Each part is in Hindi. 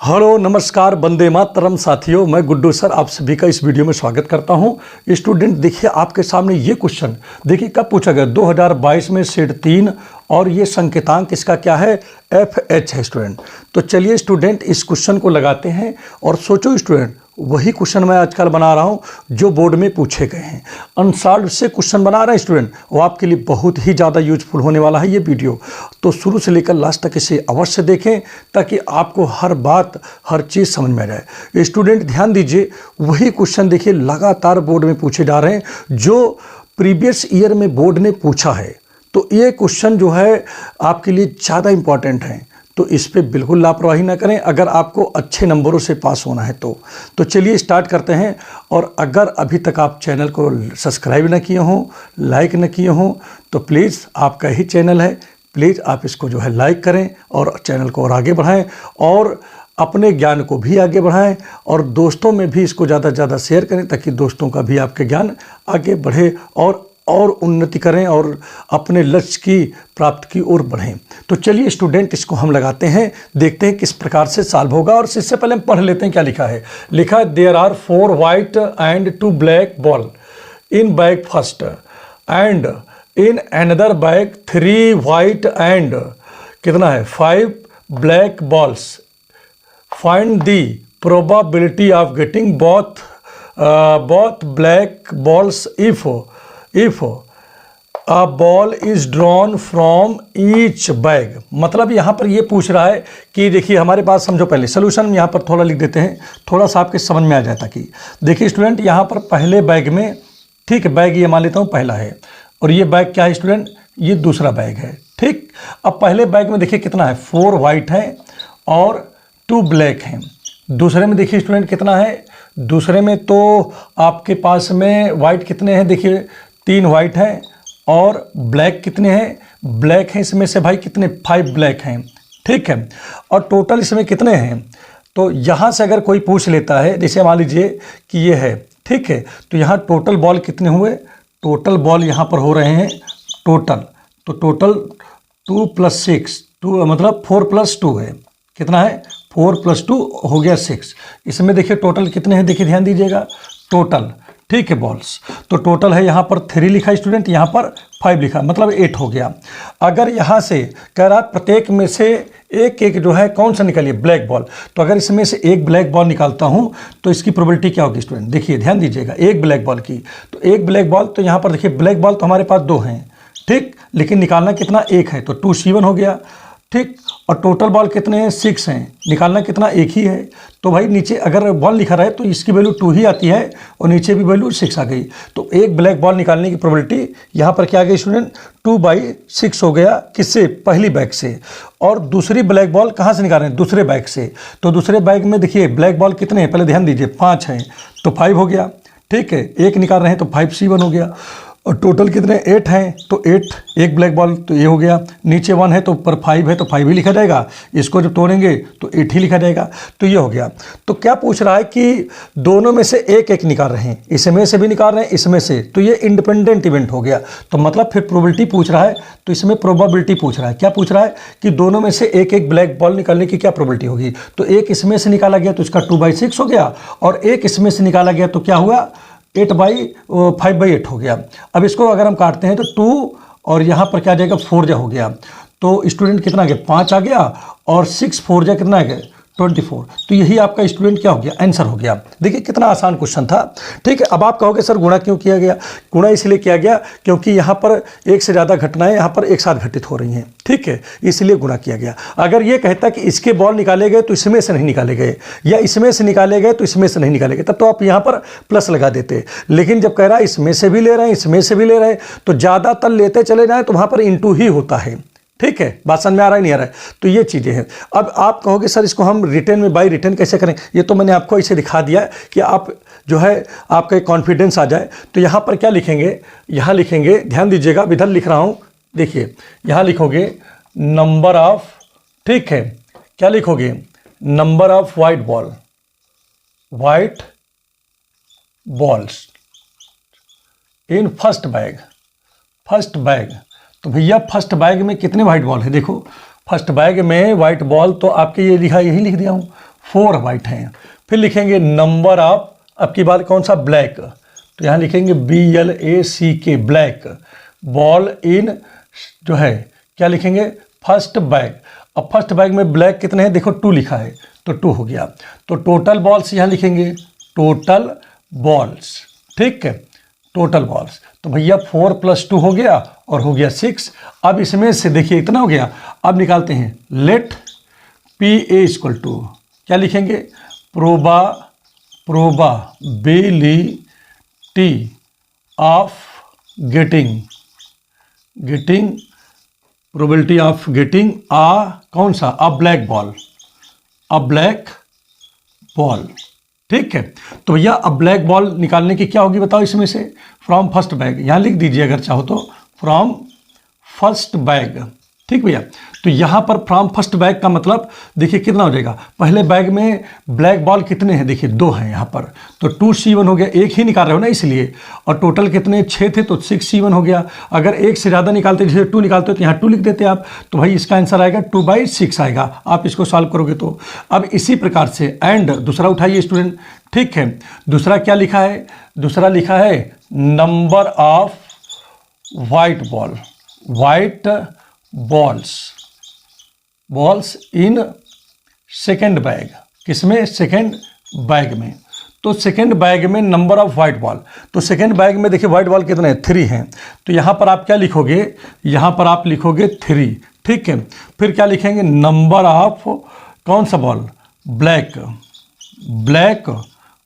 हेलो नमस्कार वंदे मातरम साथियों, मैं गुड्डू सर आप सभी का इस वीडियो में स्वागत करता हूं। स्टूडेंट देखिए आपके सामने ये क्वेश्चन देखिए कब पूछा गया 2022 में सेट 3 और ये संकेतांक इसका क्या है FH है स्टूडेंट। तो चलिए स्टूडेंट इस क्वेश्चन को लगाते हैं और सोचो स्टूडेंट वही क्वेश्चन मैं आजकल बना रहा हूं जो बोर्ड में पूछे गए हैं। अनसॉल्व्ड से क्वेश्चन बना रहे हैं स्टूडेंट, वो आपके लिए बहुत ही ज़्यादा यूजफुल होने वाला है ये वीडियो। तो शुरू से लेकर लास्ट तक इसे अवश्य देखें ताकि आपको हर बात हर चीज़ समझ में आ जाए। स्टूडेंट ध्यान दीजिए, वही क्वेश्चन देखिए लगातार बोर्ड में पूछे जा रहे हैं जो प्रीवियस ईयर में बोर्ड ने पूछा है। तो ये क्वेश्चन जो है आपके लिए ज़्यादा इम्पॉर्टेंट है, तो इस पे बिल्कुल लापरवाही ना करें अगर आपको अच्छे नंबरों से पास होना है तो चलिए स्टार्ट करते हैं। और अगर अभी तक आप चैनल को सब्सक्राइब ना किए हों, लाइक ना किए हों, तो प्लीज़ आपका ही चैनल है, प्लीज़ आप इसको जो है लाइक करें और चैनल को और आगे बढ़ाएं और अपने ज्ञान को भी आगे बढ़ाएं और दोस्तों में भी इसको ज़्यादा से ज़्यादा शेयर करें ताकि दोस्तों का भी आपके ज्ञान आगे बढ़े और उन्नति करें और अपने लक्ष्य की प्राप्ति की ओर बढ़ें। तो चलिए स्टूडेंट इसको हम लगाते हैं, देखते हैं किस प्रकार से सॉल्व होगा। और इससे पहले हम पढ़ लेते हैं क्या लिखा है। लिखा है there are 4 white and 2 black ball in bag first and in another bag 3 white and कितना है 5 black balls। Find the probability of getting both black balls if a ball is drawn from each bag। मतलब यहाँ पर ये पूछ रहा है कि देखिए हमारे पास समझो पहले सोल्यूशन यहाँ पर थोड़ा लिख देते हैं, थोड़ा सा आपके समझ में आ जाए ताकि देखिए स्टूडेंट यहाँ पर पहले बैग में, ठीक है बैग ये मान लेता हूँ पहला है और ये बैग क्या है स्टूडेंट, ये दूसरा बैग है। ठीक, अब पहले बैग में देखिए कितना है 4 white है और 2 black हैं। दूसरे में देखिए स्टूडेंट कितना है, दूसरे में तो आपके पास में वाइट कितने हैं, देखिए 3 white हैं और ब्लैक कितने हैं, ब्लैक हैं इसमें से भाई कितने 5 black हैं। ठीक है, और टोटल इसमें कितने हैं, तो यहाँ से अगर कोई पूछ लेता है जैसे मान लीजिए कि ये है, ठीक है, तो यहाँ टोटल बॉल कितने हुए, टोटल बॉल यहाँ पर हो रहे हैं टोटल, तो टोटल 2 + 6 2 मतलब 4 + 2 है, कितना है 4 + 2 हो गया 6। इसमें देखिए टोटल कितने हैं, देखिए ध्यान दीजिएगा टोटल, ठीक है बॉल्स, तो टोटल है यहाँ पर 3 लिखा स्टूडेंट, यहाँ पर 5 लिखा, मतलब 8 हो गया। अगर यहाँ से कह रहा प्रत्येक में से एक एक जो है कौन सा निकालिए ब्लैक बॉल, तो अगर इसमें से एक ब्लैक बॉल निकालता हूँ तो इसकी प्रोबेबिलिटी क्या होगी स्टूडेंट, देखिए ध्यान दीजिएगा एक ब्लैक बॉल की, तो एक ब्लैक बॉल, तो यहाँ पर देखिए ब्लैक बॉल तो हमारे पास 2 हैं, ठीक, लेकिन निकालना कितना एक है, तो 2C1 हो गया। ठीक, और टोटल बॉल कितने हैं 6 हैं, निकालना कितना एक ही है, तो भाई नीचे अगर बॉल लिखा रहे तो इसकी वैल्यू 2 ही आती है और नीचे भी वैल्यू 6 आ गई। तो एक ब्लैक बॉल निकालने की प्रोबेबिलिटी यहाँ पर क्या आ गई स्टूडेंट 2/6 हो गया, किससे, पहली बैग से। और दूसरी ब्लैक बॉल कहाँ से निकाल रहे हैं, दूसरे बैग से, तो दूसरे बैग में देखिए ब्लैक बॉल कितने हैं, पहले ध्यान दीजिए 5 हैं, तो 5 हो गया। ठीक है, एक निकाल रहे हैं तो 5C1 हो गया, और टोटल कितने 8 हैं, तो 8 एक ब्लैक बॉल, तो ये हो गया। नीचे 1 है तो ऊपर 5 है तो 5 ही लिखा जाएगा, इसको जब तोड़ेंगे तो 8 ही लिखा जाएगा, तो ये हो गया। तो क्या पूछ रहा है कि दोनों में से एक एक निकाल रहे हैं, इसमें से भी निकाल रहे हैं इसमें से, तो ये इंडिपेंडेंट इवेंट हो गया। तो मतलब फिर प्रोबेबिलिटी पूछ रहा है, तो इसमें प्रोबेबिलिटी पूछ रहा है, क्या पूछ रहा है कि दोनों में से एक एक ब्लैक बॉल निकालने की क्या प्रोबेबिलिटी होगी। तो एक इसमें से निकाला गया तो इसका 2/6 हो गया, और एक इसमें से निकाला गया तो क्या हुआ 5/8 हो गया। अब इसको अगर हम काटते हैं तो 2 और यहाँ पर क्या आ जाएगा 4 हो गया, तो स्टूडेंट कितना आ गया 5 आ गया, और 6 4 कितना आ गया 24। तो यही आपका स्टूडेंट क्या हो गया आंसर हो गया। देखिए कितना आसान क्वेश्चन था। ठीक है, अब आप कहोगे सर गुणा क्यों किया गया, गुणा इसलिए किया गया क्योंकि यहाँ पर एक से ज़्यादा घटनाएं यहाँ पर एक साथ घटित हो रही हैं, ठीक है, इसलिए गुणा किया गया। अगर ये कहता कि इसके बॉल निकाले गए तो इसमें से नहीं निकाले गए, या इसमें से निकाले गए तो इसमें से नहीं निकाले गए, तब तो आप यहाँ पर प्लस लगा देते। लेकिन जब कह रहा है इसमें से भी ले रहे हैं इसमें से भी ले रहे हैं, तो ज़्यादातर लेते चले जाएँ तो वहाँ पर इंटू ही होता है। ठीक है, बात समझ में आ रहा है नहीं आ रहा है, तो ये चीज़ें हैं। अब आप कहोगे सर इसको हम रिटर्न में बाय रिटर्न कैसे करें, ये तो मैंने आपको इसे दिखा दिया कि आप जो है आपका कॉन्फिडेंस आ जाए। तो यहाँ पर क्या लिखेंगे, यहाँ लिखेंगे, ध्यान दीजिएगा इधर लिख रहा हूँ, देखिए यहाँ लिखोगे नंबर ऑफ, ठीक है, क्या लिखोगे number of white balls in first bag. तो भैया फर्स्ट बैग में कितने वाइट बॉल है, देखो फर्स्ट बैग में वाइट बॉल तो आपके ये लिखा, यही लिख दिया हूँ 4 वाइट हैं। फिर लिखेंगे नंबर ऑफ, अब की बात कौन सा, ब्लैक, तो यहाँ लिखेंगे BLACK ब्लैक बॉल इन जो है क्या लिखेंगे, फर्स्ट बैग। अब फर्स्ट बैग में ब्लैक कितने हैं, देखो 2 लिखा है तो 2 हो गया। तो टोटल बॉल्स यहाँ लिखेंगे टोटल बॉल्स, ठीक है, टोटल बॉल्स। तो भैया 4 + 2 हो गया और हो गया 6। अब इसमें से देखिए इतना हो गया। अब निकालते हैं लेट PA = क्या लिखेंगे, probability of getting probability of getting कौन सा, ब्लैक बॉल, ठीक है। तो भैया अब ब्लैक बॉल निकालने की क्या होगी बताओ, इसमें से फ्रॉम फर्स्ट बैग, यहाँ लिख दीजिए अगर चाहो तो फ्रॉम फर्स्ट बैग, ठीक भैया। तो यहाँ पर फ्रॉम फर्स्ट बैग का मतलब देखिए कितना हो जाएगा, पहले बैग में ब्लैक बॉल कितने हैं, देखिए 2 हैं यहाँ पर, तो 2C1 हो गया, एक ही निकाल रहे हो ना इसलिए, और टोटल कितने 6 थे तो 6C1 हो गया। अगर एक से ज़्यादा निकालते, जैसे 2 निकालते हो तो यहाँ 2 लिख देते आप, तो भाई इसका आंसर आएगा 2/6 आएगा, आप इसको सॉल्व करोगे तो। अब इसी प्रकार से एंड दूसरा उठाइए स्टूडेंट, ठीक है। दूसरा क्या लिखा है, दूसरा लिखा है number of white balls in second bag, किसमें, सेकेंड बैग में। तो सेकेंड बैग में नंबर ऑफ वाइट बॉल, तो सेकेंड बैग में देखिए वाइट बॉल कितने हैं, 3 हैं। तो यहाँ पर आप क्या लिखोगे, यहाँ पर आप लिखोगे 3, ठीक है। फिर क्या लिखेंगे, नंबर ऑफ कौन सा ball, black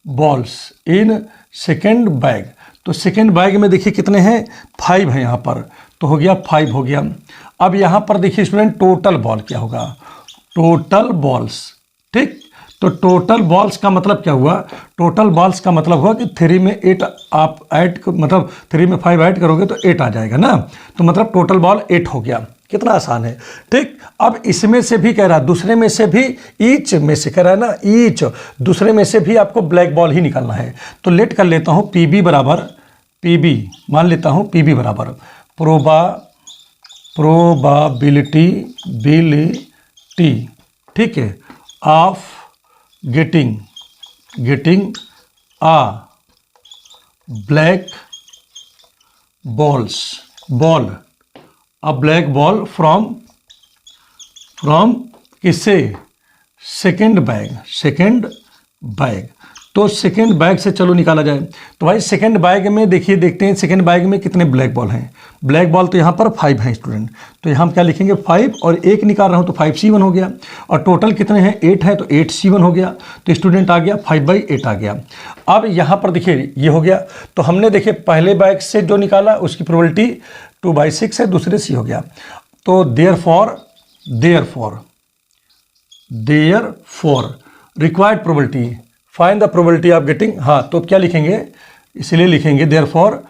balls in second bag. तो सेकेंड बैग में देखिए कितने हैं, 5 हैं यहाँ पर, तो हो गया 5 हो गया। अब यहाँ पर देखिए स्टूडेंट टोटल बॉल क्या होगा, टोटल बॉल्स, ठीक। तो टोटल बॉल्स का मतलब क्या हुआ, टोटल बॉल्स का मतलब हुआ कि 3 में 8 आप ऐड, मतलब 3 में 5 ऐड करोगे तो 8 आ जाएगा ना, तो मतलब टोटल बॉल 8 हो गया। कितना आसान है, ठीक। अब इसमें से भी कह रहा है, दूसरे में से भी, ईच में से कह रहा है ना, ईच दूसरे में से भी आपको ब्लैक बॉल ही निकालना है। तो लेट कर लेता हूँ PB मान लेता हूँ, PB बराबर प्रोबाबिलिटी, ठीक है, of getting black ball from किससे, सेकेंड बैग। तो सेकेंड बैग से चलो निकाला जाए। तो भाई सेकेंड बैग में देखिए, देखते हैं सेकेंड बैग में कितने ब्लैक बॉल हैं। ब्लैक बॉल तो यहाँ पर 5 हैं स्टूडेंट, तो यहाँ हम क्या लिखेंगे 5, और एक निकाल रहा हूँ तो 5C1 हो गया, और टोटल कितने हैं 8 है तो 8C1 हो गया। तो स्टूडेंट आ गया 5/8 आ गया। अब यहाँ पर देखिए ये हो गया, तो हमने देखिए पहले बैग से जो निकाला उसकी प्रोबेबिलिटी 2/6 है, दूसरे से हो गया। तो therefore required probability, find the probability of getting, हाँ तो क्या लिखेंगे, इसलिए लिखेंगे देयरफॉर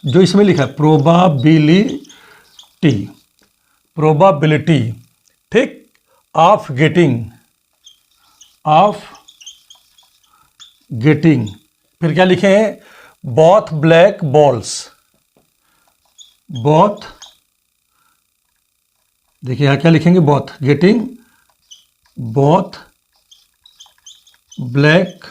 जो इसमें लिखा है प्रोबाबिलिटी, ठीक, ऑफ गेटिंग। फिर क्या लिखे हैं, बोथ ब्लैक बॉल्स, देखिए यहाँ क्या लिखेंगे, बोथ ब्लैक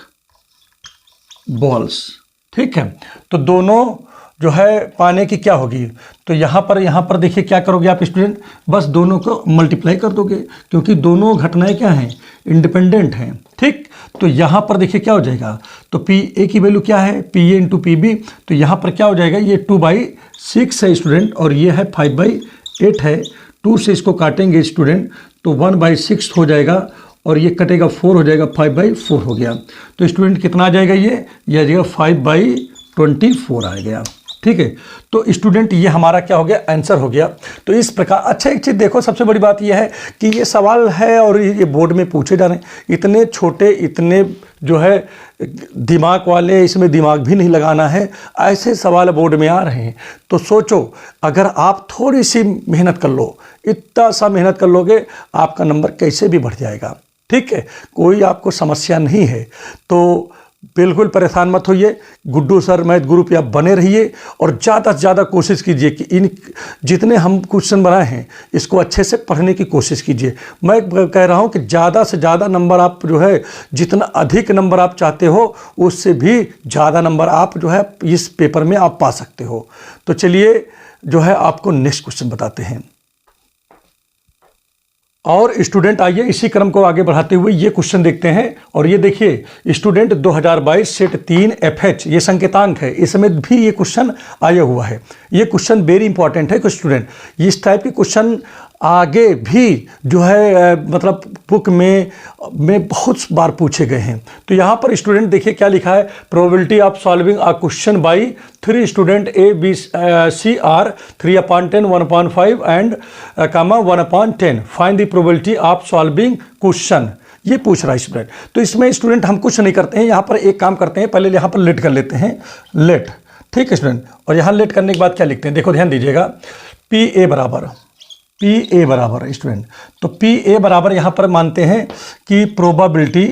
बॉल्स, ठीक है। तो दोनों जो है पाने की क्या होगी, तो यहाँ पर देखिए क्या करोगे आप स्टूडेंट, बस दोनों को मल्टीप्लाई कर दोगे, क्योंकि दोनों घटनाएं क्या हैं, इंडिपेंडेंट हैं, ठीक। तो यहाँ पर देखिए क्या हो जाएगा, तो PA की वैल्यू क्या है, PA × PB, तो यहाँ पर क्या हो जाएगा, ये 2/6 है स्टूडेंट, और ये है 5/8 है। 2 से इसको काटेंगे स्टूडेंट तो 1/6 हो जाएगा, और ये कटेगा 4 हो जाएगा, 5/4 हो गया। तो स्टूडेंट कितना आ जाएगा, ये आ जाएगा 5/24 आ गया, ठीक है। तो स्टूडेंट ये हमारा क्या हो गया, आंसर हो गया। तो इस प्रकार, अच्छा एक चीज़ देखो, सबसे बड़ी बात ये है कि ये सवाल है और ये बोर्ड में पूछे जा रहे हैं, इतने छोटे, इतने जो है दिमाग वाले, इसमें दिमाग भी नहीं लगाना है, ऐसे सवाल बोर्ड में आ रहे हैं। तो सोचो, अगर आप थोड़ी सी मेहनत कर लो, इतना सा मेहनत कर लोगे, आपका नंबर कैसे भी बढ़ जाएगा, ठीक है, कोई आपको समस्या नहीं है। तो बिल्कुल परेशान मत होइए, गुड्डू सर मैथ गुरु पे आप बने रहिए और ज़्यादा से ज़्यादा कोशिश कीजिए कि इन जितने हम क्वेश्चन बनाए हैं इसको अच्छे से पढ़ने की कोशिश कीजिए। मैं कह रहा हूं कि ज़्यादा से ज़्यादा नंबर आप जो है, जितना अधिक नंबर आप चाहते हो उससे भी ज़्यादा नंबर आप जो है इस पेपर में आप पा सकते हो। तो चलिए जो है आपको नेक्स्ट क्वेश्चन बताते हैं। और स्टूडेंट आइए इसी क्रम को आगे बढ़ाते हुए ये क्वेश्चन देखते हैं। और ये देखिए स्टूडेंट 2022 सेट 3 FH ये संकेतांक है, इसमें भी ये क्वेश्चन आया हुआ है। ये क्वेश्चन वेरी इंपॉर्टेंट है। कुछ स्टूडेंट इस टाइप के क्वेश्चन आगे भी जो है मतलब बुक में बहुत बार पूछे गए हैं। तो यहाँ पर स्टूडेंट देखिए क्या लिखा है, probability of solving a question by 3 student A B C R 3/10 1/5 and comma 1/10 find the probability of solving question. ये पूछ रहा है स्टूडेंट। तो इसमें स्टूडेंट हम कुछ नहीं करते हैं, यहाँ पर एक काम करते हैं, पहले यहाँ पर लेट कर लेते हैं, लेट, ठीक है स्टूडेंट। और यहाँ लेट करने के बाद क्या लिखते हैं, देखो ध्यान दीजिएगा, PA बराबर स्टूडेंट, तो PA बराबर यहाँ पर मानते हैं कि प्रोबेबिलिटी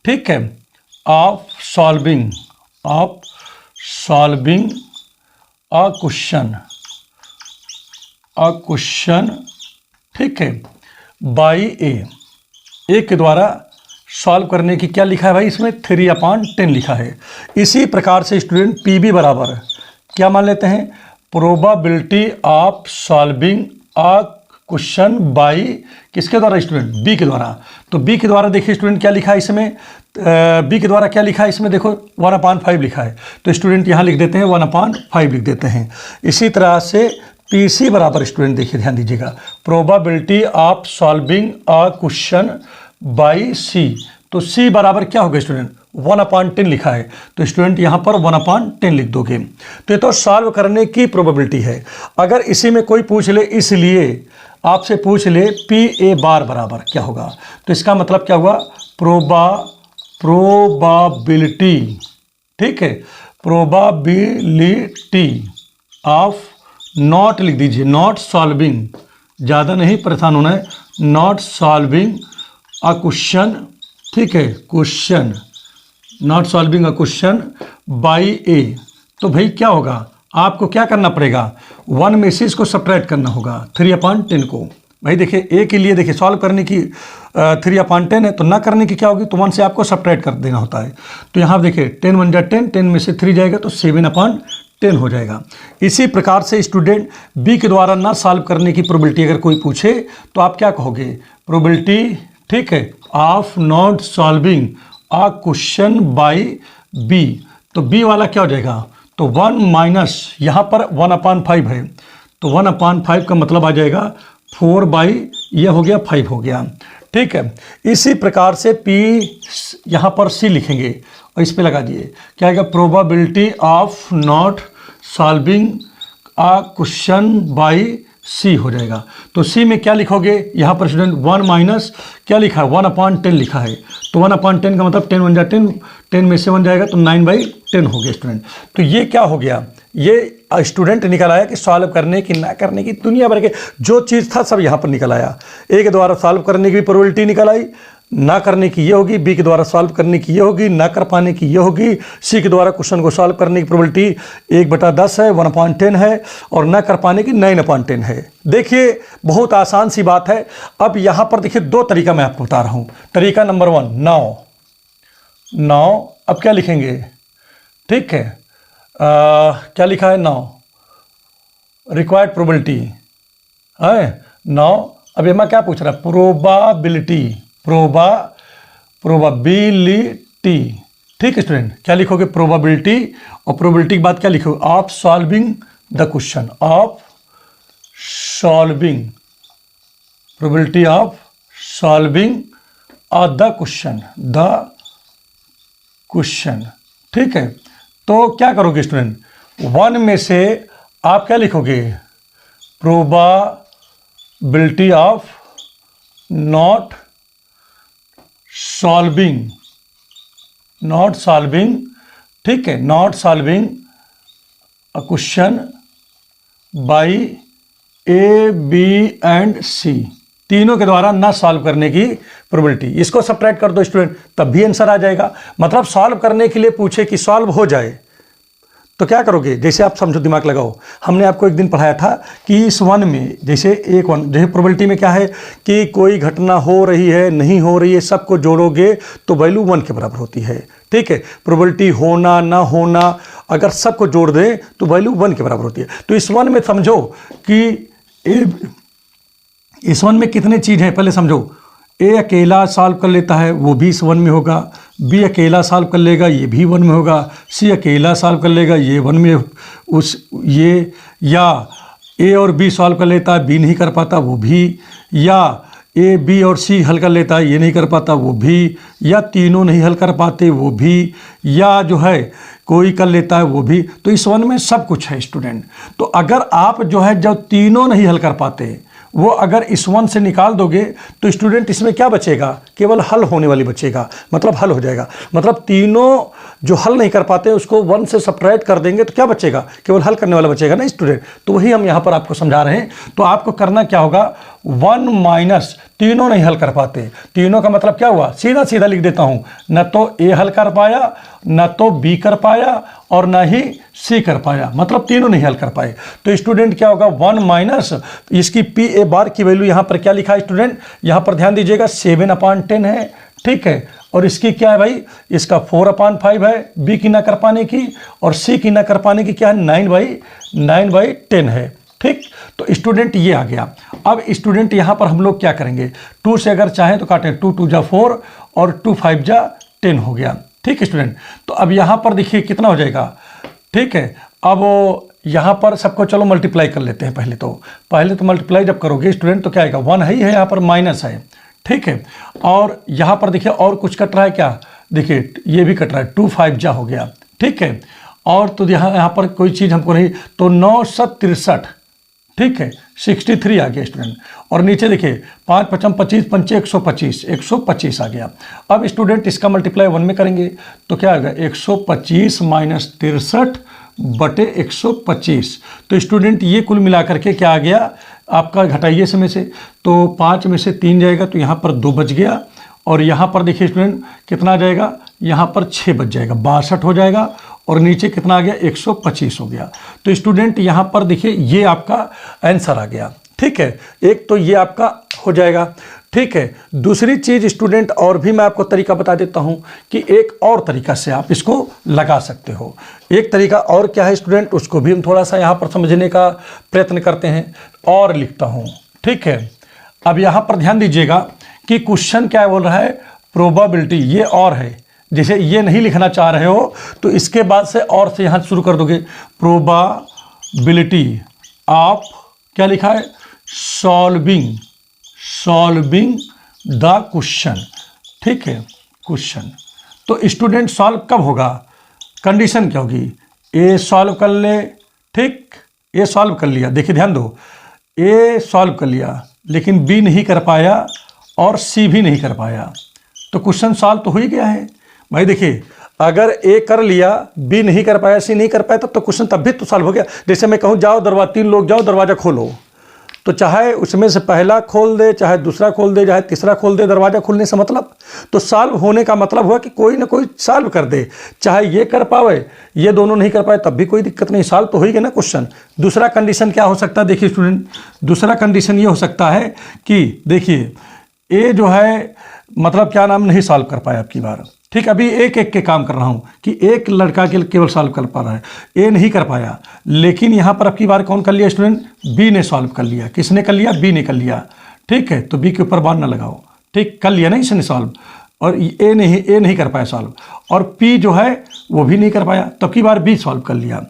ठीक है ऑफ सॉल्विंग अ क्वेश्चन ठीक है बाई ए के द्वारा सॉल्व करने की क्या लिखा है भाई, इसमें 3/10 लिखा है। इसी प्रकार से स्टूडेंट PB बराबर क्या मान लेते हैं, probability of solving a question by किसके द्वारा स्टूडेंट, B के द्वारा। तो B के द्वारा देखिए स्टूडेंट क्या लिखा है इसमें, B के द्वारा क्या लिखा है इसमें, देखो 1/5 लिखा है। तो स्टूडेंट यहाँ लिख देते हैं 1/5 लिख देते हैं। इसी तरह से PC बराबर स्टूडेंट देखिए ध्यान दीजिएगा, probability of solving a question by C। तो C बराबर क्या होगा स्टूडेंट, 1/10 लिखा है। तो स्टूडेंट यहाँ पर 1/10 लिख दोगे। तो ये तो सॉल्व करने की प्रोबेबिलिटी है। अगर इसी में कोई पूछ ले, इसलिए आपसे पूछ ले PA बार बराबर क्या होगा, तो इसका मतलब क्या हुआ, प्रोबेबिलिटी ठीक है, प्रोबेबिलिटी ऑफ नॉट लिख दीजिए, नॉट सॉल्विंग, ज़्यादा नहीं परेशान होना है, नॉट सॉल्विंग अ क्वेश्चन ठीक है, question not solving a question by A। तो भाई क्या होगा, आपको क्या करना पड़ेगा, 1 में से इसको सब्ट्रैक्ट करना होगा 3/10 को। भाई देखिए A के लिए देखिए सॉल्व करने की 3/10 है, तो ना करने की क्या होगी, तो 1 से आपको सब्ट्रैक्ट कर देना होता है। तो यहाँ देखिए 10 1 जा 10, 10 में से 3 जाएगा तो 7/10 हो जाएगा। इसी प्रकार से स्टूडेंट B के द्वारा ना सॉल्व करने की प्रोबेबिलिटी अगर कोई पूछे तो आप क्या कहोगे, प्रोबेबिलिटी ठीक है of not solving a question by B। तो B वाला क्या हो जाएगा, तो 1 माइनस यहाँ पर 1/5 है, तो 1/5 का मतलब आ जाएगा 4 बाई ये हो गया 5 हो गया, ठीक है। इसी प्रकार से P यहाँ पर C लिखेंगे और इस पे लगा दिए, क्या आएगा, probability of not solving a question by C हो जाएगा। तो C में क्या लिखोगे, यहाँ पर स्टूडेंट 1 माइनस क्या लिखा है, 1/10 लिखा है। तो 1/10 का मतलब 10 1 जा 10, 10 में से 1 जाएगा तो 9/10 हो गया स्टूडेंट। तो ये क्या हो गया, ये स्टूडेंट निकल आया कि सॉल्व करने की ना करने की दुनिया भर के जो चीज़ था सब यहाँ पर निकल आया। A के द्वारा सॉल्व करने की भी प्रोबेबिलिटी निकल आई, ना करने की ये होगी, B के द्वारा सॉल्व करने की ये होगी, ना कर पाने की ये होगी, C के द्वारा क्वेश्चन को सॉल्व करने की प्रोबेबिलिटी 1/10 है, 1/10 है, और ना कर पाने की 9/10 है। देखिए बहुत आसान सी बात है। अब यहाँ पर देखिए 2 तरीका मैं आपको बता रहा हूँ। तरीका नंबर 1 नाउ अब क्या लिखेंगे, ठीक है क्या लिखा है, नाउ रिक्वायर्ड प्रोबेबिलिटी है नाउ। अब ये मैं क्या पूछ रहा है, प्रोबेबिलिटी ठीक है स्टूडेंट, क्या लिखोगे, प्रोबेबिलिटी, और प्रोबेबिलिटी के बाद क्या लिखोगे, of solving the question, of solving, probability of solving the question ठीक है। तो क्या करोगे स्टूडेंट, 1 में से आप क्या लिखोगे, प्रोबेबिलिटी ऑफ नॉट सॉल्विंग ठीक है, not solving a question by A B and C तीनों के द्वारा ना सॉल्व करने की प्रोबेबिलिटी। इसको सब्ट्रैक्ट कर दो स्टूडेंट, तब भी आंसर आ जाएगा। मतलब सॉल्व करने के लिए पूछे कि सॉल्व हो जाए तो क्या करोगे, जैसे आप समझो, दिमाग लगाओ। हमने आपको एक दिन पढ़ाया था कि इस वन में जैसे एक वन, जैसे प्रोबेबिलिटी में क्या है कि कोई घटना हो रही है, नहीं हो रही है, सबको जोड़ोगे तो वैल्यू 1 के बराबर होती है। ठीक है, प्रोबेबिलिटी होना ना होना अगर सबको जोड़ दें तो वैल्यू 1 के बराबर होती है। तो इस वन में समझो कि इस वन में कितने चीज़ हैं, पहले समझो। ए अकेला सॉल्व कर लेता है, वो भी इस वन में होगा। बी अकेला सॉल्व कर लेगा, ये भी वन में होगा। सी अकेला सॉल्व कर लेगा, ये वन में या ए और बी सॉल्व कर लेता है, बी नहीं कर पाता, वो भी। या ए बी और सी हल कर लेता है, ये नहीं कर पाता, वो भी। या तीनों नहीं हल कर पाते, वो भी। या जो है कोई कर लेता है, वो भी। तो इस वन में सब कुछ है स्टूडेंट। तो अगर आप जो है जब तीनों नहीं हल कर पाते वो अगर इस वन से निकाल दोगे तो स्टूडेंट इसमें क्या बचेगा, केवल हल होने वाली बचेगा, मतलब हल हो जाएगा। मतलब तीनों जो हल नहीं कर पाते उसको 1 से सब्ट्रैक्ट कर देंगे तो क्या बचेगा, केवल हल करने वाला बचेगा ना स्टूडेंट। तो वही हम यहाँ पर आपको समझा रहे हैं। तो आपको करना क्या होगा, 1 माइनस, तीनों नहीं हल कर पाते, तीनों का मतलब क्या हुआ, सीधा सीधा लिख देता हूँ, न तो ए हल कर पाया, न तो बी कर पाया और न ही सी कर पाया, मतलब तीनों नहीं हल कर पाए। तो स्टूडेंट क्या होगा, 1 माइनस इसकी पी ए बार की वैल्यू यहाँ पर क्या लिखा है स्टूडेंट, यहाँ पर ध्यान दीजिएगा 7/10 है। ठीक है, और इसकी क्या है भाई, इसका 4/5 है बी की ना कर पाने की, और सी की ना कर पाने की क्या है 9/10 है। ठीक, तो स्टूडेंट ये आ गया। अब स्टूडेंट यहाँ पर हम लोग क्या करेंगे, 2 से अगर चाहें तो काटें, 2 2 जा 4 और 2 5 जा 10 हो गया। ठीक है स्टूडेंट, तो अब यहाँ पर देखिए कितना हो जाएगा। ठीक है, अब यहाँ पर सबको चलो मल्टीप्लाई कर लेते हैं। पहले तो मल्टीप्लाई जब करोगे स्टूडेंट तो क्या आएगा, 1 ही है, यहाँ पर माइनस है। ठीक है, और यहाँ पर देखिए और कुछ कट रहा है क्या, देखिए ये भी कट रहा है, 2 5 जा हो गया। ठीक है, और तो यहाँ पर कोई चीज़ हमको नहीं, तो 9 7 63। ठीक है, 63 आ गया स्टूडेंट। और नीचे देखिए 5 5 25 पंचे 125 आ गया। अब स्टूडेंट इसका मल्टीप्लाई 1 में करेंगे तो क्या आएगा, 125 माइनस 63 बटे 125। तो स्टूडेंट ये कुल मिलाकर के क्या आ गया आपका, घटाइए इसमें से, तो 5 में से 3 जाएगा तो यहाँ पर 2 बच गया। और यहाँ पर देखिए स्टूडेंट कितना आ जाएगा, यहाँ पर 6 बच जाएगा, 62 हो जाएगा। और नीचे कितना आ गया, 125 हो गया। तो स्टूडेंट यहाँ पर देखिए ये आपका आंसर आ गया। ठीक है, एक तो ये आपका हो जाएगा। ठीक है, दूसरी चीज़ स्टूडेंट और भी मैं आपको तरीका बता देता हूँ कि एक और तरीका से आप इसको लगा सकते हो। एक तरीका और क्या है स्टूडेंट, उसको भी हम थोड़ा सा यहाँ पर समझने का प्रयत्न करते हैं और लिखता हूँ। ठीक है, अब यहाँ पर ध्यान दीजिएगा कि क्वेश्चन क्या बोल रहा है, प्रोबेबिलिटी, ये और है। जैसे ये नहीं लिखना चाह रहे हो तो इसके बाद से और से यहाँ शुरू कर दोगे, प्रोबेबिलिटी ऑफ, क्या लिखा है, सॉल्विंग द क्वेश्चन। ठीक है, क्वेश्चन। तो स्टूडेंट सॉल्व कब होगा, कंडीशन क्या होगी, ए सॉल्व कर ले। ठीक, ए सॉल्व कर लिया, देखिए ध्यान दो, ए सॉल्व कर लिया लेकिन बी नहीं कर पाया और सी भी नहीं कर पाया, तो क्वेश्चन सॉल्व तो हो ही गया है भाई। देखिए अगर ए कर लिया, बी नहीं कर पाया, सी नहीं कर पाया, तब तो क्वेश्चन तब भी तो सॉल्व हो गया। जैसे मैं कहूँ जाओ दरवाजा, 3 लोग जाओ दरवाज़ा खोलो, तो चाहे उसमें से पहला खोल दे, चाहे दूसरा खोल दे, चाहे तीसरा खोल दे, दरवाज़ा खुलने से मतलब, तो सॉल्व होने का मतलब हुआ कि कोई ना कोई सॉल्व कर दे। चाहे ये कर पावे, ये दोनों नहीं कर पाए, तब भी कोई दिक्कत नहीं, सॉल्व तो हो ही गया ना क्वेश्चन। दूसरा कंडीशन क्या हो सकता है, देखिए स्टूडेंट, दूसरा कंडीशन ये हो सकता है कि देखिए ए जो है मतलब क्या नाम नहीं सॉल्व कर पाया आपकी बार। ठीक, अभी एक एक के काम कर रहा हूँ कि एक लड़का के केवल सॉल्व कर पा रहा है, ए नहीं कर पाया, लेकिन यहाँ पर आपकी बार कौन कर लिया स्टूडेंट, बी ने सॉल्व कर लिया। किसने कर लिया, बी ने कर लिया। ठीक है, तो बी के ऊपर बार ना लगाओ। ठीक, कर लिया ना इसने सॉल्व, और ए नहीं कर पाया सॉल्व, और पी जो है वो भी नहीं कर पाया, तो की बार बी सॉल्व कर लिया।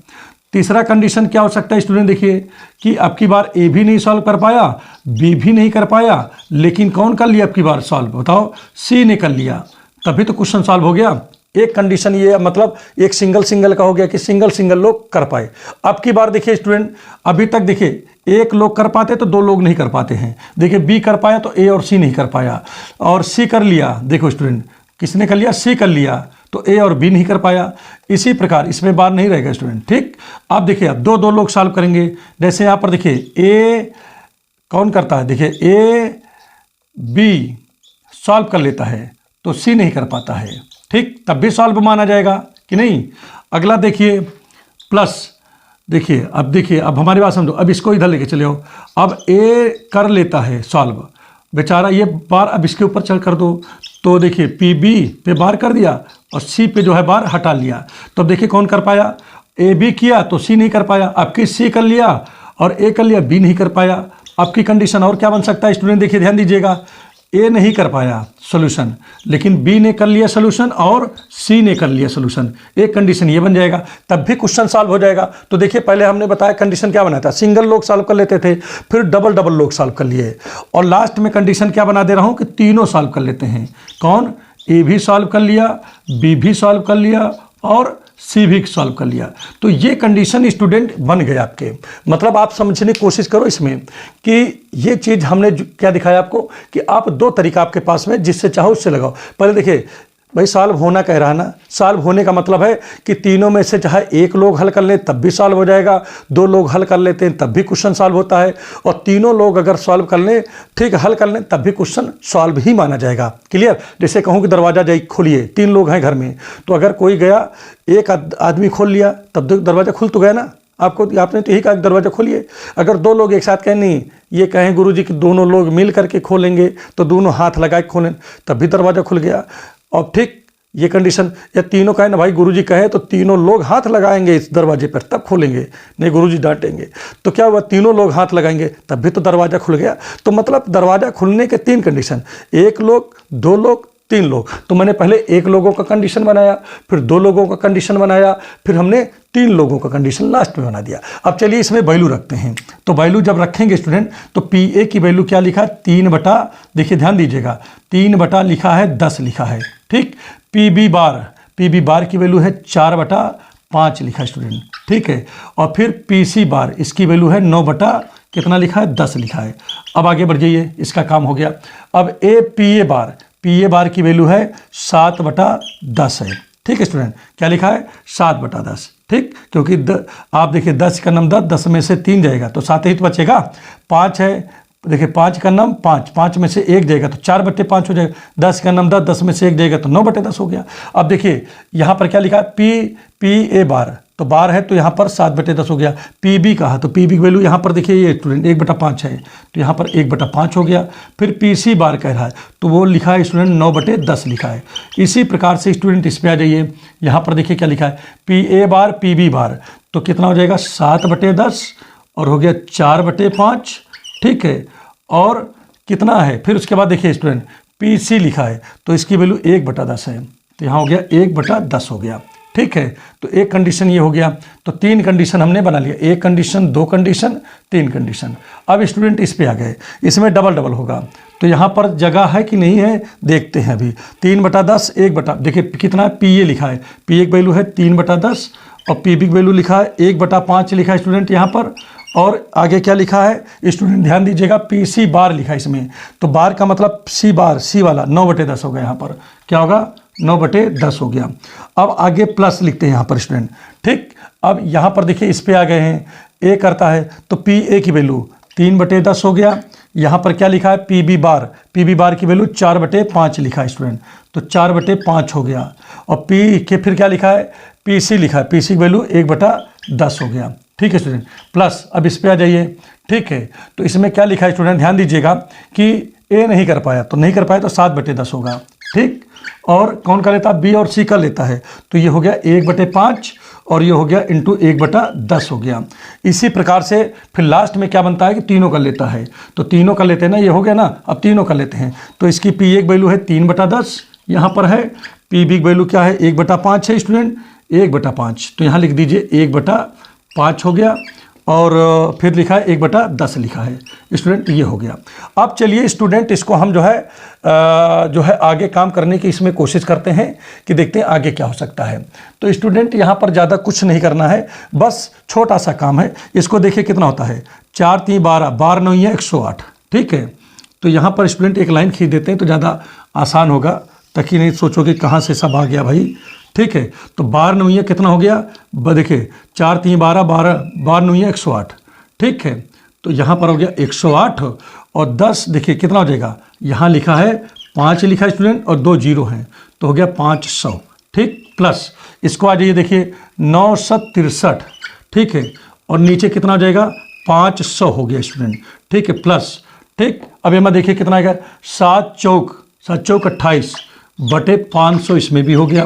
तीसरा कंडीशन क्या हो सकता है स्टूडेंट, देखिए कि अब की बार ए भी नहीं सॉल्व कर पाया, बी भी नहीं कर पाया, लेकिन कौन कर लिया अब की बार सॉल्व, बताओ, सी ने कर लिया, तभी तो क्वेश्चन सॉल्व हो गया। एक कंडीशन ये मतलब एक सिंगल का हो गया कि सिंगल लोग कर पाए। अब की बार देखिए स्टूडेंट, अभी तक देखिए एक लोग कर पाते तो 2 लोग नहीं कर पाते हैं। देखिए बी कर पाया तो ए और सी नहीं कर पाया, और सी कर लिया, देखो स्टूडेंट किसने कर लिया, सी कर लिया, तो ए और बी नहीं कर पाया। इसी प्रकार इसमें बार नहीं रहेगा स्टूडेंट। ठीक, अब देखिए अब 2 लोग सॉल्व करेंगे। जैसे यहाँ पर देखिए ए कौन करता है, देखिए ए बी सॉल्व कर लेता है तो सी नहीं कर पाता है, ठीक, तब भी सॉल्व माना जाएगा कि नहीं। अगला देखिए प्लस, देखिए अब हमारी बात समझो, अब इसको इधर लेके चले आओ। अब ए कर लेता है सॉल्व बेचारा, ये बार अब इसके ऊपर चल कर दो, तो देखिए पी बी पे बार कर दिया और सी पे जो है बार हटा लिया, तो अब देखिए कौन कर पाया, ए बी किया तो सी नहीं कर पाया, आपकी सी कर लिया और ए कर लिया, बी नहीं कर पाया। आपकी कंडीशन और क्या बन सकता है स्टूडेंट, देखिए ध्यान दीजिएगा, ए नहीं कर पाया सोल्यूशन, लेकिन बी ने कर लिया सोल्यूशन और सी ने कर लिया सोल्यूशन, एक कंडीशन ये बन जाएगा, तब भी क्वेश्चन सॉल्व हो जाएगा। तो देखिए पहले हमने बताया कंडीशन क्या बनाया था, सिंगल लोग सॉल्व कर लेते थे, फिर डबल डबल लोग सॉल्व कर लिए, और लास्ट में कंडीशन क्या बना दे रहा हूँ कि तीनों सॉल्व कर लेते हैं। कौन, ए भी सॉल्व कर लिया, बी भी सॉल्व कर लिया और सी भी सॉल्व कर लिया। तो ये कंडीशन स्टूडेंट बन गए आपके। मतलब आप समझने की कोशिश करो इसमें कि ये चीज़ हमने क्या दिखाया आपको कि आप दो तरीका आपके पास में, जिससे चाहो उससे लगाओ। पहले देखिए भाई सॉल्व होना कह रहा है ना, सॉल्व होने का मतलब है कि तीनों में से चाहे एक लोग हल कर ले तब भी सॉल्व हो जाएगा, दो लोग हल कर लेते हैं तब भी क्वेश्चन सॉल्व होता है, और तीनों लोग अगर सॉल्व कर लें, ठीक हल कर लें, तब भी क्वेश्चन सॉल्व ही माना जाएगा। क्लियर। जैसे कहूँ कि दरवाज़ा जाइए खोलिए, तीन लोग हैं घर में, तो अगर कोई गया एक आदमी खोल लिया तब तो दरवाज़ा खुल तो गया ना, आपको आपने तो यही कहा दरवाज़ा खोलिए। अगर दो लोग एक साथ कहें नहीं, ये कहें गुरुजी कि दोनों लोग मिल करके खोलेंगे, तो दोनों हाथ लगा के खोलें तब भी दरवाज़ा खुल गया। और ठीक ये कंडीशन, या तीनों कहें ना भाई गुरुजी कहे तो तीनों लोग हाथ लगाएंगे इस दरवाजे पर तब खोलेंगे, नहीं गुरुजी डांटेंगे, तो क्या हुआ, तीनों लोग हाथ लगाएंगे तब भी तो दरवाज़ा खुल गया। तो मतलब दरवाज़ा खुलने के तीन कंडीशन, एक लोग, दो लोग, तीन लोग। तो मैंने पहले एक लोगों का कंडीशन बनाया, फिर दो लोगों का कंडीशन बनाया, फिर हमने तीन लोगों का कंडीशन लास्ट में बना दिया। अब चलिए इसमें वैल्यू रखते हैं। तो वैल्यू जब रखेंगे स्टूडेंट, तो पी ए की वैल्यू क्या लिखा है, 3 देखिए ध्यान दीजिएगा, 3 लिखा है, 10 लिखा है, ठीक। पी बी बार की वैल्यू है 4/5 लिखा है स्टूडेंट, ठीक है। और फिर पी सी बार, इसकी वैल्यू है 9 कितना लिखा है, 10 लिखा है। अब आगे बढ़ जाइए, इसका काम हो गया। अब ए पी ए बार की वैल्यू है 7/10 है, ठीक है स्टूडेंट। क्या लिखा है, 7/10, ठीक, क्योंकि आप देखिए 10 का नम 10 में से 3 जाएगा तो 7 ही तो बचेगा। 5 है, देखिए 5 का नम 5 में से 1 जाएगा तो 4/5 हो जाएगा। 10 का नम 10 में से 1 जाएगा तो 9/10 हो गया। अब देखिए यहाँ पर क्या लिखा है, पी ए बार, तो बार है तो यहाँ पर 7/10 हो गया। पी बी कहा तो पी बी की वैल्यू यहाँ पर देखिए ये स्टूडेंट 1/5 है, तो यहाँ पर 1/5 हो गया। फिर पी सी बार कह रहा है तो वो लिखा है स्टूडेंट 9/10 लिखा है। इसी प्रकार से स्टूडेंट इस पर आ जाइए, यहाँ पर देखिए क्या लिखा है, P A bar P B bar, तो कितना हो जाएगा 7/10 और हो गया 4/5, ठीक है। और कितना है, फिर उसके बाद देखिए स्टूडेंट पी सी लिखा है तो इसकी वैल्यू 1/10 है, तो यहाँ हो गया 1/10 हो गया, ठीक है। तो एक कंडीशन ये हो गया। तो 3 कंडीशन हमने बना लिया, 1 कंडीशन, 2 कंडीशन, 3 कंडीशन। अब स्टूडेंट इस पे आ गए, इसमें डबल डबल होगा, तो यहाँ पर जगह है कि नहीं है देखते हैं अभी। 3/10 देखिए कितना है, पी ए लिखा है, पी ए की वैल्यू है 3/10 और पी बी की वैल्यू लिखा है 1/5 लिखा है स्टूडेंट यहाँ पर। और आगे क्या लिखा है स्टूडेंट, ध्यान दीजिएगा, पी सी बार लिखा है इसमें, तो बार का मतलब सी बार, सी वाला 9/10 हो गया। यहाँ पर क्या होगा, 9/10 हो गया। अब आगे प्लस लिखते हैं यहाँ पर स्टूडेंट, ठीक। अब यहाँ पर देखिए इस पे आ गए हैं, ए करता है तो पी ए की वैल्यू 3/10 हो गया। यहाँ पर क्या लिखा है, पी बी बार की वैल्यू 4/5 लिखा है स्टूडेंट, तो 4/5 हो गया। और पी के फिर क्या लिखा है, पी सी लिखा है, पी सी की वैल्यू 1/10 हो गया, ठीक है स्टूडेंट। प्लस अब इस पे आ जाइए, ठीक है। तो इसमें क्या लिखा है स्टूडेंट, ध्यान दीजिएगा कि ए नहीं कर पाया तो 7/10 होगा, ठीक। और कौन कर लेता है, बी और सी कर लेता है, तो ये हो गया 1/5 और ये हो गया इंटू 1/10 हो गया। इसी प्रकार से फिर लास्ट में क्या बनता है कि तीनों कर लेता है, तो तीनों कर लेते हैं ना, ये हो गया ना। अब तीनों कर लेते हैं, तो इसकी पी ए की वैल्यू है 3/10 यहाँ पर है, पी बी की वैल्यू क्या है 1/5 है स्टूडेंट, 1/5, तो यहाँ लिख दीजिए 1/5 हो गया। और फिर लिखा है 1/10 लिखा है स्टूडेंट, ये हो गया। अब चलिए स्टूडेंट इसको हम जो है आगे काम करने की इसमें कोशिश करते हैं कि देखते हैं आगे क्या हो सकता है। तो स्टूडेंट यहाँ पर ज़्यादा कुछ नहीं करना है, बस छोटा सा काम है। इसको देखिए कितना होता है, 4 3 12, 12 9 108, ठीक है। तो यहाँ पर स्टूडेंट एक लाइन खींच देते हैं तो ज़्यादा आसान होगा, ताकि नहीं सोचो कि कहाँ से सब आ गया भाई, ठीक है। तो 12 9 कितना हो गया, देखिए 4 3 12, 12 9 108, ठीक है। तो यहाँ पर हो गया 108 और 10 देखिए कितना हो जाएगा, यहाँ लिखा है 5 लिखा है स्टूडेंट और 2 जीरो हैं तो हो गया 500, ठीक। प्लस इसको आ जाइए देखिए 963, ठीक है, और नीचे कितना हो जाएगा 500 हो गया स्टूडेंट, ठीक है, प्लस, ठीक। अब यहाँ देखिए कितना आएगा 7 चौक 28 बटे 500 इसमें भी हो गया,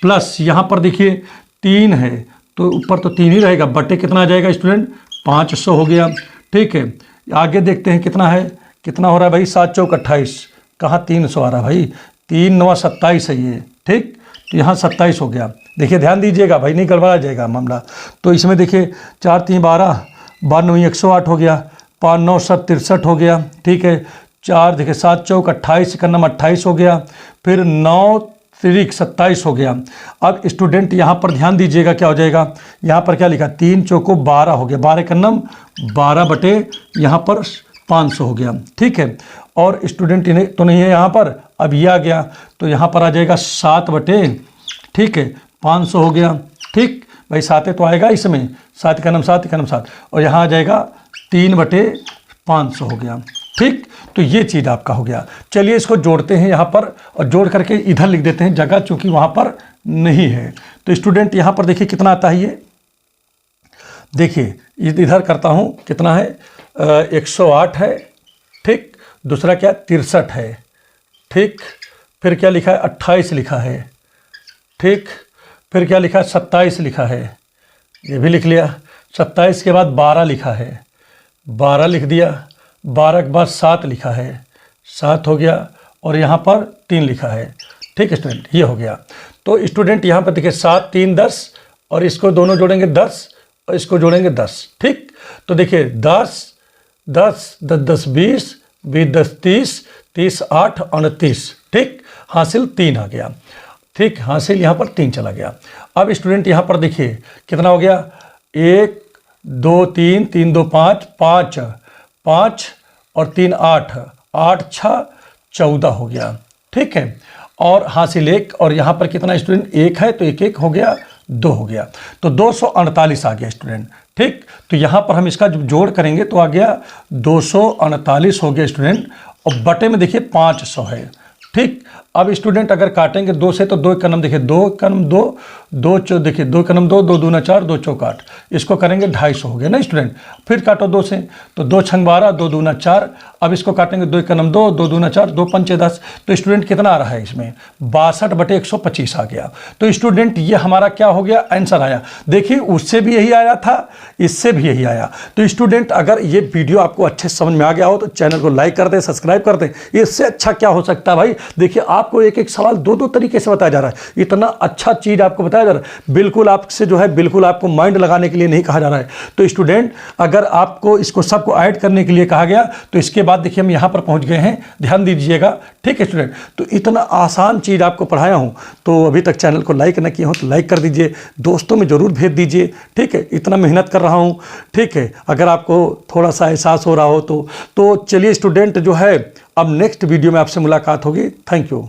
प्लस यहाँ पर देखिए 3 है तो ऊपर तो 3 ही रहेगा, बटे कितना आ जाएगा स्टूडेंट 500 हो गया, ठीक है। आगे देखते हैं कितना है, कितना हो रहा है भाई 7 चौक 28, कहाँ 300 आ रहा है भाई, 3 9 27 है ये, ठीक। तो यहाँ 27 हो गया, देखिए ध्यान दीजिएगा भाई, नहीं गड़बड़ा जाएगा मामला। तो इसमें देखिए 4 3 12 92 108 हो गया, 5 9 63 हो गया, ठीक है। 4 देखिए 7 चौक 28 का नंबर 28 हो गया, फिर 9 3 27 हो गया। अब स्टूडेंट यहाँ पर ध्यान दीजिएगा क्या हो जाएगा, यहाँ पर क्या लिखा 3 चौको 12 हो गया, 12 का नम 12 बटे यहाँ पर 500 हो गया, ठीक है। और स्टूडेंट इन्हें तो नहीं है यहाँ पर, अब ये आ गया तो यहाँ पर आ जाएगा 7 बटे, ठीक है, 500 हो गया, ठीक भाई, 7 तो आएगा इसमें, 7 का नम 7 और यहाँ आ जाएगा 3 बटे 500 हो गया, ठीक। तो ये चीज़ आपका हो गया। चलिए इसको जोड़ते हैं यहाँ पर और जोड़ करके इधर लिख देते हैं जगह, चूंकि वहाँ पर नहीं है। तो स्टूडेंट यहाँ पर देखिए कितना आता है, ये देखिए इधर करता हूँ कितना है 108 है, ठीक। दूसरा क्या 63 है, ठीक। फिर क्या लिखा है 28 लिखा है, ठीक। फिर क्या लिखा है 27 लिखा है, ये भी लिख लिया। 27 के बाद 12 लिखा है, 12 लिख दिया। 12 के बाद 7 लिखा है, 7 हो गया। और यहाँ पर 3 लिखा है, ठीक है स्टूडेंट, ये हो गया। तो स्टूडेंट यहाँ पर देखिए 7 3 10 और इसको दोनों जोड़ेंगे 10 और इसको जोड़ेंगे 10, ठीक। तो देखिए 10 10 10 10 20 20 10 30 30 8 29, ठीक। हासिल 3 आ गया, ठीक, हासिल यहाँ पर 3 चला गया। अब स्टूडेंट यहाँ पर देखिए कितना हो गया 1 2 3 3 2 5 5 5 और 3 8 8 6 14 हो गया, ठीक है। और हासिल 1 और यहाँ पर कितना स्टूडेंट 1 है तो 1 1 हो गया, 2 हो गया, तो 248 आ गया स्टूडेंट, ठीक। तो यहाँ पर हम इसका जब जोड़ करेंगे तो आ गया 248 हो गया स्टूडेंट, और बटे में देखिए 500 है, ठीक। अब स्टूडेंट अगर काटेंगे 2 से तो 2 का नम देखिए 2 का नम 2 2 चौ देखिए 2 का नम 2 2 दूना 4 2 चौक 8, इसको करेंगे 250 हो गया ना स्टूडेंट। फिर काटो 2 से तो 2 छंग 12 2 दूना 4, अब इसको काटेंगे 2 का नम 2 2 दूना 4 2 पंचे 10, तो स्टूडेंट कितना आ रहा है इसमें 62 बटे 125 आ गया। तो स्टूडेंट ये हमारा क्या हो गया आंसर आया। देखिए उससे भी यही आया था, इससे भी यही आया। तो स्टूडेंट अगर ये वीडियो आपको अच्छे समझ में आ गया हो तो चैनल को लाइक कर दें, सब्सक्राइब कर दें। इससे अच्छा क्या हो सकता है भाई। देखिए आपको एक एक सवाल 2 तरीके से बताया जा रहा है, इतना अच्छा चीज़ आपको बताया जा रहा है। बिल्कुल आपसे जो है बिल्कुल आपको माइंड लगाने के लिए नहीं कहा जा रहा है। तो स्टूडेंट अगर आपको इसको सबको ऐड करने के लिए कहा गया तो इसके बाद देखिए हम यहाँ पर पहुँच गए हैं, ध्यान दीजिएगा, ठीक है स्टूडेंट। तो इतना आसान चीज़ आपको पढ़ाया हूँ, तो अभी तक चैनल को लाइक न किए हो तो लाइक कर दीजिए, दोस्तों में ज़रूर भेज दीजिए, ठीक है। इतना मेहनत कर रहा हूँ, ठीक है। अगर आपको थोड़ा सा एहसास हो रहा हो तो चलिए स्टूडेंट जो है अब नेक्स्ट वीडियो में आपसे मुलाकात होगी। Thank you.